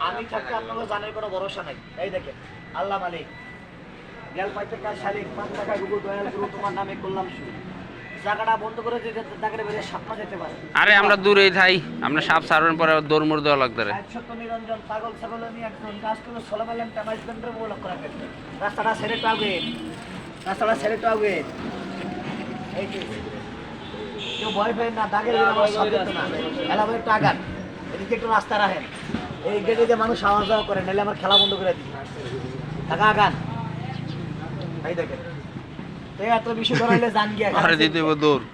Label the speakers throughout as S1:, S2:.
S1: আমি থাকতে আপনাকে জানার কোনো ভরসা নাই। এই দেখেন আল্লাহ মালিক গেল পাইতে কাজ শালিক 5 টাকা গুগল দয়াল গুরু তোমার নামে করলাম শুরু। জায়গাটা বন্ধ করে দিতে জায়গাটা বেরিয়ে সাপ না যেতে পারে।
S2: আরে আমরা দূরেই থাই, আমরা সাপ ছাড়বেন পরে দৌড় দেওয়া লাগবে রে।
S1: 170 নিরঞ্জন পাগল ছাগল নিয়ে একজন কাজ করে সোলামেলেন টামাইজ বেন্ডার বলে লক্ষ্য রাখেন। রাস্তাটা ছেড়ে টাগে, রাস্তাটা ছেড়ে টাগে। এই যে কেউ ভয় পেয়ে না, দাগের আমার সব দিত না, এলাকায় একটু আগান, এদিকে একটু রাস্তা রাখেন। এই গেটে যে মানুষ আওয়াজ যাওয়া করে, নাহলে আমার খেলা বন্ধ করে দিই। টাকা আগান। এই দেখেন এত বেশি ধরাইলে জান গিয়া
S2: দৌড়,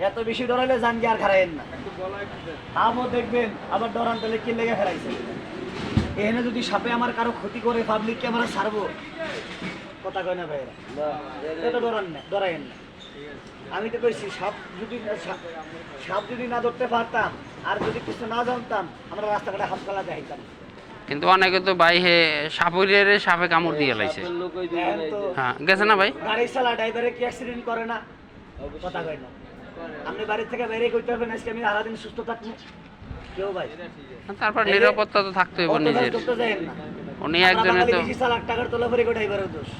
S1: এত বেশি ধরাইলে জান গিয়া আর খারাইন না। আমও দেখবেন আবার ডরান তাহলে কি লেগে ফেলাইছে। এখানে যদি সাপে আমার কারো ক্ষতি করে পাবলিককে আমরা ছাড়বো, কথা কয় না ভাইরা, এটা ডরান না, ডরাইন না। আমি তো কইছি সাপ যদি না ধরতে পারতাম আর যদি কিছু না জানতাম, আমরা রাস্তাঘাটে হাত কালা দেখাইতাম।
S2: কিন্তু অনেকে তো ভাই হে সাপুরের সাপে কামড় দিয়ে লাইছে। হ্যাঁ গেছে না ভাই?
S1: গাড়ি চালা ড্রাইভারে কি অ্যাক্সিডেন্ট করে না? কথা কয় না। আপনি বাড়ি থেকে বাইরে কইতে পারবেন আজকে আমি সারাদিন সুস্থ থাকবো কেউ ভাই?
S2: তারপর নিরাপত্তা তো থাকতে হবে নিজের। উনি একজনে তো
S1: 20 লাখ টাকার তোলা পরে ড্রাইভারের দোষ।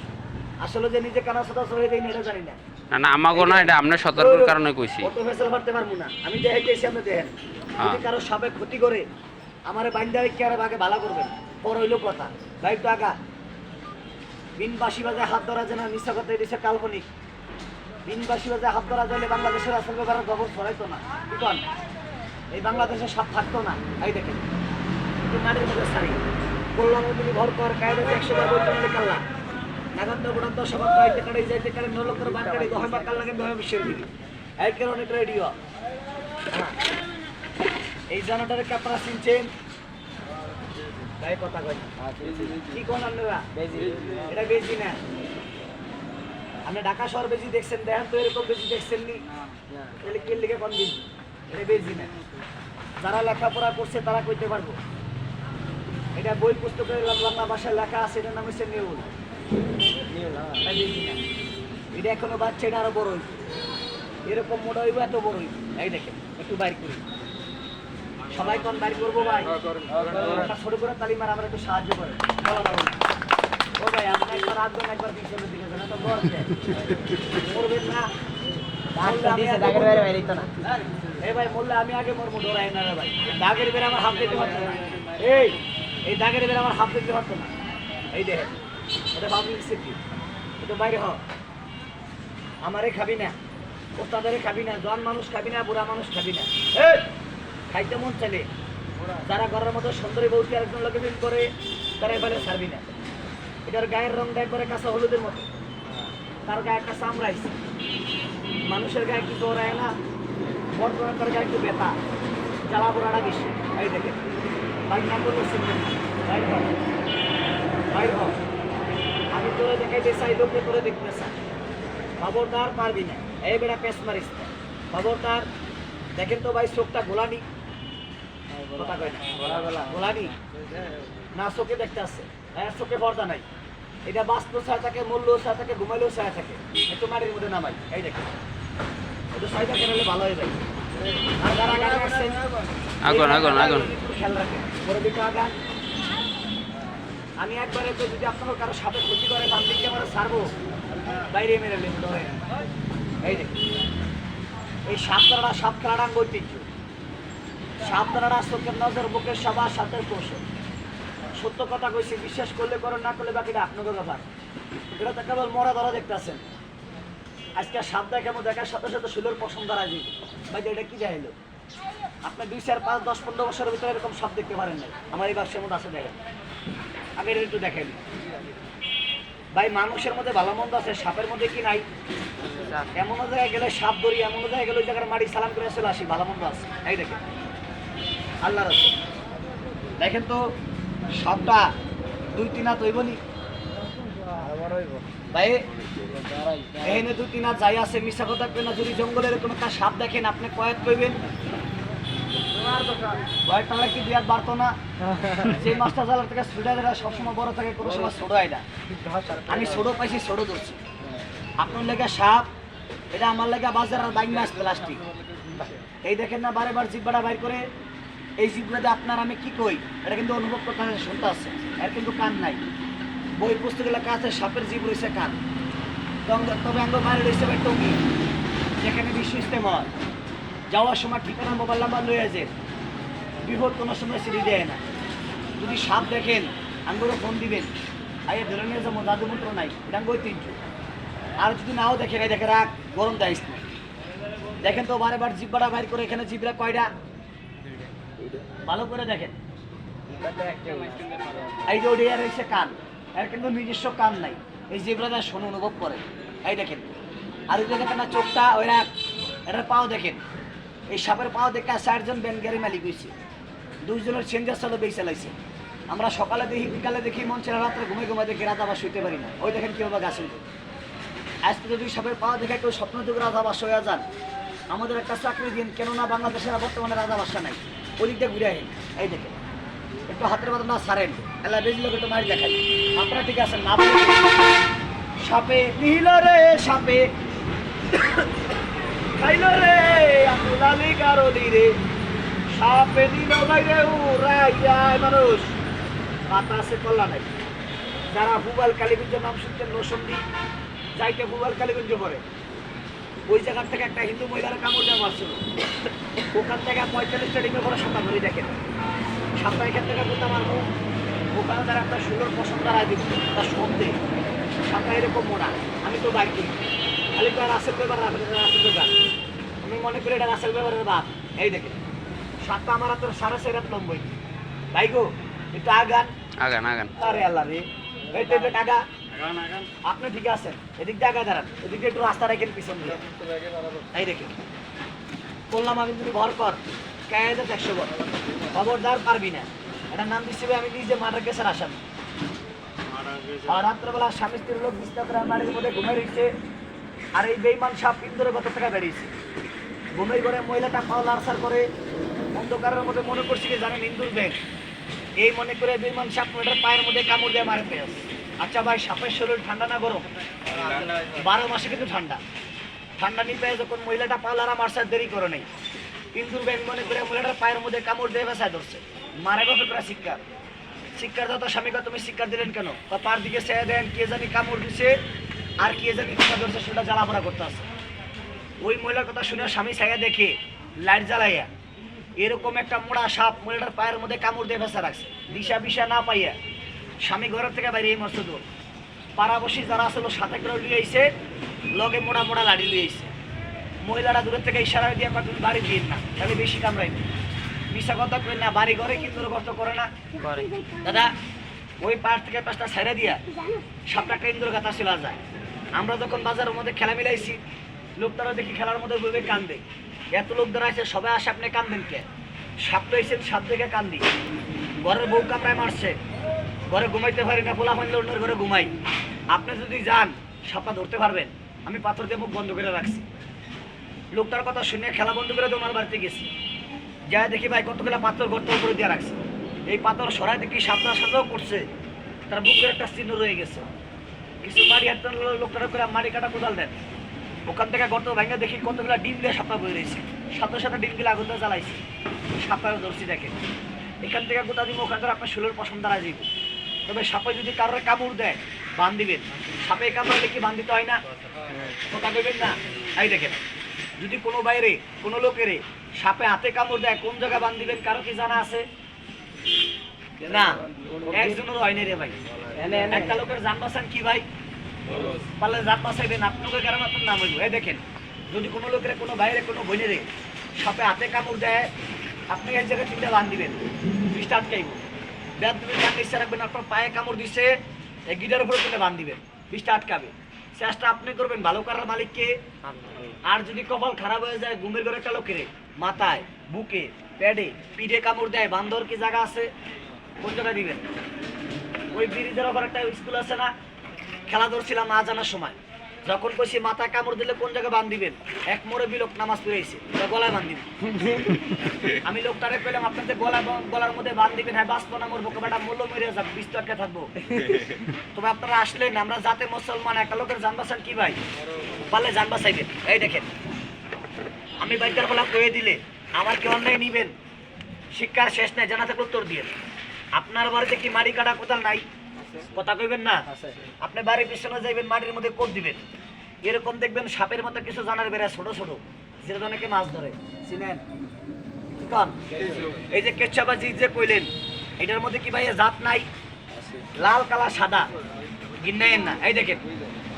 S1: আসলে যে নিজে কানা সাদা সরে দেই না এটা জানি না।
S2: না না আমাগো না, এটা আমরা সতর্কের কারণে কইছি।
S1: অটো ফেসল মারতে পারবো না, আমি দেখাইতেছি আপনি দেখেন। যদি কারো সাপে ক্ষতি করে আমারে বাইন্দা রেখে আর ভাগে ভালো করবেন, পর হইলো কথা। ভাই তো আগা বিন বাসি বাজে হাত ধরা যেন মিথ্যা কথা, এটা কাল্পনিক। বিন বাসি বাজে হাত ধরা যাইলে বাংলাদেশের আসল ব্যাপারে খবর ছড়াইতো না, বুঝলেন? এই বাংলাদেশের সাপ থাকতো না। এই দেখেন মাটির মধ্যে সারি কল্যাণ তুমি ভর কর কায়দা 100 বার বলতে না কাল্লা নাগান্ত গুণান্ত সবার পাইতে কাটে যাইতে কাটে নলকর বান কাটে দহমা কাল্লা কিন্তু দহমা বিশ্বের দিদি এই কারণে রেডিও। এই জানাটারে কি আপনারা চিনছেন? তাই কথা কই কি কোন আপনারা এটা বেজি না। আপনি ঢাকা শহর বেজি দেখছেন, দেখেন তো এরকম বেজি দেখছেন নি? তাহলে কে লিখে কোন দিন এটা বেজি না। যারা লেখাপড়া করছে তারা কইতে পারবো। এটা বই পুস্তকের বাংলা ভাষায় লেখা আছে, এটার নাম হচ্ছে নেউল। এটা এখনো বাচ্চা, এটা আরো বড় হইব, এরকম মোটা হইব, এত বড় হইব। এই দেখেন একটু বাইর করি, সবাই কোন বাইর করবো ভাই? ছোট করে তালি মার, আমরা একটু সাহায্য করেন। ও ভাই আপনি একবার আসবেন, একবার পিছনের দিকে যান, তো করবেন না। এই ভাই বললে আমি আগে মরবো, ডরাই না রে ভাই। দাগের বের আমার হাত দিতে পারতো না। এই দাগের বের আমার হাত দিতে পারতো না। এই দেখেন এটা পাবলিক সিটি, এটা বাইরে হ। আমারে খাবি না, ওস্তাদারে খাবি না, জন মানুষ খাবি না, বুড়া মানুষ খাবি না। খাইতে মন চাইলে যারা ঘরের মতো সুন্দরী বউটি আরেকজন লোকে বিল করে তারা এবারে ছাড়বি না। এটার গায়ের রংটা একবারে কাঁচা হলুদের মতো, তার গায়ে একটা চামড়াইছে। মানুষের গায়ে কিছু ওরায় না, বর্তমানে তার গায়ে একটু ব্যথা, জ্বালা পোড়াটা বেশি। এই দেখেন বাইক না করলে শুনবেন না। বাইর হ, আমি তোরে দেখাইতে চাই, লোকে তোরে দেখতে চাই। খবরদার পারবি না, এই বেড়া পেস মারিস না, খবরদার। দেখেন তো ভাই চোখটা গোলানি, কথা কয় না গোলানি না, চোখে দেখতে আসছে, চোখে পর্দা নাই। এটা বাস্তব ছায়া থাকে, মূল্য ছায়া থাকে, ঘুমাইলেও ছায়া থাকে। একটু মাটির মধ্যে নামাই, এই দেখেন একটু সাইডা কেনালে ভালো হয়ে যায়। আর যারা আগান আসছেন খেয়াল রাখেন, বড় দিকে আগান। আমি একবারে তো যদি আপনার কারো সাপে ক্ষতি করে বান্দিকে আমরা ছাড়বো, বাইরে মেরে নেব। এই দেখেন এই সাপ খেলাটা ঐতিহ্য। সাপ খেলাটা চোখের নজর, বুকের সবার সাথে কৌশল। সত্য কথা কইছি, বিশ্বাস করলে করো, না করলে বাকিটা আপনাদের ব্যাপার। এটা তো কেবল মরা ধরা দেখতে আছেন। আজকে সাপ দেখার দেখার সাথে সাথে শুলোর পছন্দ রাখি ভাই, এটা কি যাইলো? আপনি 2, 4, 5, 10, 15 বছরের ভিতরে এরকম সাপ দেখতে পারেন নাই। আমার এই ব্যবসার মধ্যে আছে, দেখেন আগে এটা একটু দেখেন ভাই। মানুষের মধ্যে ভালো মন্দ আছে, সাপের মধ্যে কি নাই? এমন জায়গায় গেলে সাপ ধরি, এমন জায়গায় গেলে ওই জায়গার মাটি সালাম করে চলে আসি, ভালো মন্দ আছে। এই দেখেন আল্লাহর রাস্তা দেখেন তো, সাপটা 2-3 হাত হইব নি ভাই? এখানে 2-3 হাত যাই আছে, মিশা কথা কেন? যদি জঙ্গলের কোনো একটা সাপ দেখেন, আপনি কয়েক কইবেন কয়েকটা কি 2 হাত বাড়তো না? যে মাছটা জালার থেকে ছুটে দেয় সবসময় বড় থাকে, কোনো সময় ছোট হয় না। আমি ছোট পাইছি, ছোট ধরছি। আপনার লেগে সাপ, এটা আমার লেগে বাজার আর বাইক মাছ প্লাস্টিক। এই দেখেন না বারে বার জিব্বাটা বাইর করে এই জীবগুলোতে আপনার আমি কি কই এটা কিন্তু অনুভব করতে হয়, শুনতে আছে, এর কিন্তু কান নাই। বই পুস্তক লেখা আছে সাপের জীব রয়েছে কান, তবে আঙ্গ বাইরে রয়েছে ভাই টঙ্গি, যেখানে বিশ্ব ইস্তেম হয়। যাওয়ার সময় ঠিকানা মোবাইল নাম্বার লয়ে যে বিপদ কোনো সময় সিঁড়ি দেয় না। যদি সাপ দেখেন আঙ্গুরও ফোন দিবেন, আগে ধরে নিয়ে যাবো, জাদু মন্ত্র নাই, এটা আঙ্গ ঐতিহ্য। আর যদি নাও দেখেন, এই দেখে রাখ গরম দাইস না, দেখেন তো বারে বার জিব্বাটা বাইর করে, এখানে জিব্রা কয়টা ভালো করে দেখেন। এই যে ওডিয়া রয়েছে কান, এর কিন্তু নিজস্ব কান নাই, এই জিব্রাটা শোনে অনুভব করে। এই দেখেন, আর ওই দেখেন না চোখটা ওই রাখ, এটার পাও দেখেন, এই সাপের পাও দেখে 4জন ব্যানগাড়ি মালিক হয়েছে, 2জনের চেঞ্জার চালো বেই চালাইছে। আমরা সকালে দেখি, বিকালে দেখি, মন ছেড়ে রাত্রে ঘুমে ঘুমে দেখি, রাত আবার শুইতে পারি না। ওই দেখেন কীভাবে গাছে উঠে। আজকে যদি সাপের পাও দেখে কেউ স্বপ্ন যুগে রাজা বাসা হয়ে যান, আমাদের একটা চাকরি দিন, কেননা বাংলাদেশের বর্তমানে রাজা বাসা নাই, ওই দিকটা ঘুরে আহেন। এই দেখেন, একটু হাতের মতো না ছাড়েন, এলা বেশি লোক একটু মারি দেখাই, আপনারা ঠিক আছেন না? সাপে নিল রে সাপে খাইল রে আকুলালি কারলি রে, সাপে দিল বাইরে উড়াইয়ায় মানুষ, বাতাসে কল্লা নাই। যারা ভুবাল কালীগঞ্জের নাম শুনতেন, নসন্দি যাইতে ভুবাল কালীগঞ্জ পরে, ওই জায়গার থেকে একটা হিন্দু মহিলার কামড় দেওয়া মারছিল, ওখান থেকে 45টা ডিমে পরে সাঁতা ধরে দেখেন, সাঁতা এখান থেকে কোথা মারবো, ওখানে তারা একটা সুন্দর পছন্দ দাঁড়ায় দিব, তার সন্দেহ সাঁতা এরকম মোড়া। আমি তো বাইক করি, খালি তো রাসেল ব্যাপার, রাসেল ব্যাপার, আমি মনে করি এটা রাসেল ব্যাপারের বাপ। এই দেখেন সাঁতা আমার হাতের 4.5 লম্বই, ভাই গো একটু আগান
S2: আগান আগান।
S1: আরে আল্লাহ রে, এই তো আগা, আপনি ঠিক আছেন, এদিক দিয়ে আগা দাঁড়ান, এদিক দিয়ে একটু রাস্তা রাখেন পিছন দিয়ে। এই দেখেন বললাম আমি যদি ভর কর কায়দা 100 বল, খবরদার পারবি না। এটার নাম দিচ্ছি আমি নিজে মার্ডার কেসের আসামি। আর রাত্রেবেলা স্বামী স্ত্রীর লোক বিস্তার করে বাড়ির মধ্যে ঘুমে রয়েছে, আর এই বেইমান সাপ ইন্দুরে কত টাকা বেরিয়েছে, ঘুমের ঘরে মহিলাটা পাও লাড়সার করে, অন্ধকারের মধ্যে মনে করছি কি জানেন ইন্দুর ব্যাগ, এই মনে করে বেইমান সাপ মেয়েটার পায়ের মধ্যে কামড় দিয়ে মারে পেয়ে। আচ্ছা ভাই, সাপের শরীর ঠান্ডা না গরম? 12 মাসে কিন্তু ঠান্ডা। ঠান্ডা নিয়ে পেয়ে যখন মহিলাটা পাওলারা মারসার দেরি করে নেই, ইন্দুর ব্যাগ মনে করে মহিলাটার পায়ের মধ্যে কামড় দিয়ে বেসায় ধরছে, মারে বাপে করে শিক্ষার শিক্ষার দাও। স্বামীকে তুমি শিক্ষা দিলেন কেন? পার দিকে চেয়ে দেন, কে জানি কামড় দিছে আর কে জানি টিকা ধরছে, সেটা জ্বালাপড়া করতে আছে। ওই মহিলার কথা শুনে স্বামী ছায়া দেখে লাইট জ্বালাইয়া এরকম একটা মোড়া সাপ মহিলাটার পায়ের মধ্যে কামড় দিয়ে ভেসা রাখছে। দিশা বিশা না পাইয়া স্বামী ঘরের থেকে বাইরে এই মস্ত দূর, পাড়াবসী যারা আসলো সাথে করে লিয়ে আইছে, লগে মোড়া মোড়া লাড়ি লিয়ে আইছে। মহিলারা দূরের থেকে ইশারা দিয়ে তুমি বাড়ি দিন না, তাহলে বেশি কামড়াইবে। মিশা কথা কই না, বাড়ি ঘরে কিন্তু কষ্ট করে না দাদা। ওই পাশ থেকে পাঁচটা ছেড়ে দিয়া সাপটা একটা ইন্দুর গাথা ছিল যায়। আমরা যখন বাজারের মধ্যে খেলা মিলাইছি, লোকটারা দেখি খেলার মধ্যে বইবে কান্দে, এত লোক দাঁড়াইছে, সবাই আসে আপনি কান্দেন কে? সাপ রয়েছেন, সাপ দেখে কান্দি। ঘরের বউ কামড়ায় মারছে, ঘরে ঘুমাইতে পারি না, পোলা মানলে অন্যের ঘরে ঘুমাই। আপনি যদি যান সাপটা ধরতে পারবেন। আমি পাথর দিয়ে মুখ বন্ধ করে রাখছি। লোকটার কথা শুনে খেলা বন্ধ করে তোমার বাড়িতে গেছি, যা দেখি ভাই কতগুলা পাথর গর্ত উপরে দিয়ে রাখছে। এই পাথর সরাই দেখি সাপটা সাজাও করছে, তার বুকের একটা চিহ্ন রয়ে গেছে। কিছু মারি হাত লোকটার করে মারি কাটা কোদাল দেন, ওখান থেকে গর্ত ভেঙে দেখি কতগুলা ডিম দিয়ে সাপটা বয়ে রয়েছে। সাথে সাথে ডিমগুলো আগুন দিয়ে জ্বালাইছে, সাপটাও ধরছি দেখেন। এখান থেকে গোটা দিব, ওখান থেকে আপনার শরীরের পছন্দ দাঁড়ায় দিব। তবে সাপে যদি কারোর কামড় দেয় বান দিবেন, সাপে কামড়ালে কি বান দিতে হয় না? কথা দেবেন না? এই দেখেন, যদি কোনো বাইরে কোনো লোকেরে সাপে হাতে কামড় দেয়, কোন জায়গায় বান দিবেন কারো কি জানা আছে? না, একজনের হয় না রে ভাই। একটা লোকের জান বাঁচান কি ভাই? পারলে জান বাঁচাইবেন, আপনাকে কারণ আপনার নাম হইব। এই দেখেন, যদি কোনো লোকের কোনো বাইরে কোনো বোনেরে সাপে হাতে কামড় দেয়, আপনি এক জায়গায় 3টা বান দিবেন, 20টা আটকাইব। ব্যাট দিবেন, বান ইচ্ছা রাখবেন, আপনার পায়ে কামড় দিচ্ছে, এক গিটার উপরে তুলে বান দিবেন, 20টা আটকাবে। চেষ্টা আপনি করবেন, ভালো করার মালিককে। আর যদি কপাল খারাপ হয়ে যায়, ঘুমের ঘরে একটা লোকের মাথায়, বুকে, পেটে, পিঠে কামড় দেয়, বান্দর কি জায়গা আছে? কোন জায়গায় দিবেন? ওই ব্রিজের ওপর একটা স্কুল আছে না, খেলা ধরছিলাম আজ আনার সময়, যখন কইছি মাথায় কামড় দিলে কোন জায়গায় বান দিবেন, এক মোড়ে বিলোক নামাজ পড়েছে, গলায় বান দিবেন। আমি লোকটারে কইলাম আপনাদের গলার মধ্যে বান দিবেন, হ্যাঁ বাঁচবো না, মরবো, বেটা মূল্য মেরে যাক, 20 টাকা থাকবো। তবে আপনারা আসলেন, আমরা জাতে মুসলমান, একটা লোকের জান বাঁচান কি ভাই? পারলে জান বাঁচাইবেন। এই দেখেন, আমি বাইকার বলা কয়ে দিলে আমার কি অন্যায় নিবেন? শিক্ষার শেষ নাই, জানা থাকলে উত্তর দিয়ে। আপনার বাড়িতে কি মাটি কাটা কোদাল নাই? কথা কইবেন না। আপনি বাড়ির পিছনে যাইবেন, মাটির মধ্যে কোপ দিবেন, এরকম দেখবেন সাপের মতো কিছু জানার বেড়া ছোট ছোট, যেটা অনেকে মাছ ধরে, চিনেন? কন এই যে কেচ্ছাবাজি যে কইলেন, এটার মধ্যে কি ভাই জাত নাই? লাল কালা সাদা গিন্নাইন না। এই দেখেন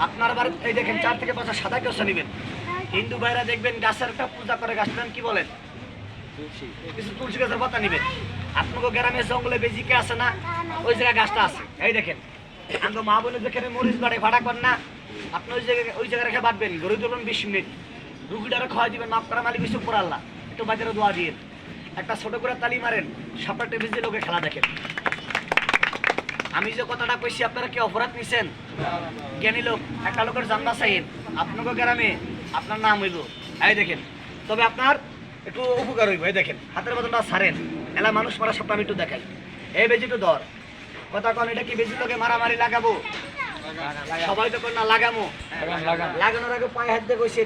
S1: আপনার বাড়ি, এই দেখেন 4 থেকে 5 সাদা কেঁচা নিবেন। হিন্দু ভাইরা দেখবেন গাছের একটা পূজা করে, গাছটার নাম কি বলেন? কিছু তুলসী গাছের পাতা নিবেন। আপনাকে গ্রামে জঙ্গলে বেজিকে আছে না, ওই জায়গায় গাছটা আছে। এই দেখেন আঙ্গ মা বোনের যেখানে মরিচ বাড়ে ভাড়া করেন না, আপনি ওই জায়গায় রেখে বাঁধবেন, গড়ে তুলবেন 20 মিনিট, রুগীটারে খাওয়া দিবেন, মাফ করা মালিক কিছু উপর আল্লাহ, একটু বাজারে দোয়া দিয়ে একটা ছোট করে তালি মারেন, সাপটা টেবিল দিয়ে লোকে খেলা দেখেন। আমি যে কথাটা কইছি আপনারা কি অপরাধ নিছেন? জ্ঞানী লোক একটা লোকের জান্না চাইেন, আপনাকে গ্রামে আপনার নাম হইব। এই দেখেন, তবে আপনার একটু উপকার হইব। এই দেখেন হাতের বদলটা ছাড়েন, এলা মানুষ মারা সবটা আমি একটু দেখাই। এই বেজি তো ধর, কথা কন, এটা কি বেজি লোকে মারামারি লাগাবো? সবাই তো কন না লাগামো, লাগানোর আগে পায়ে হাত দিয়ে কইছে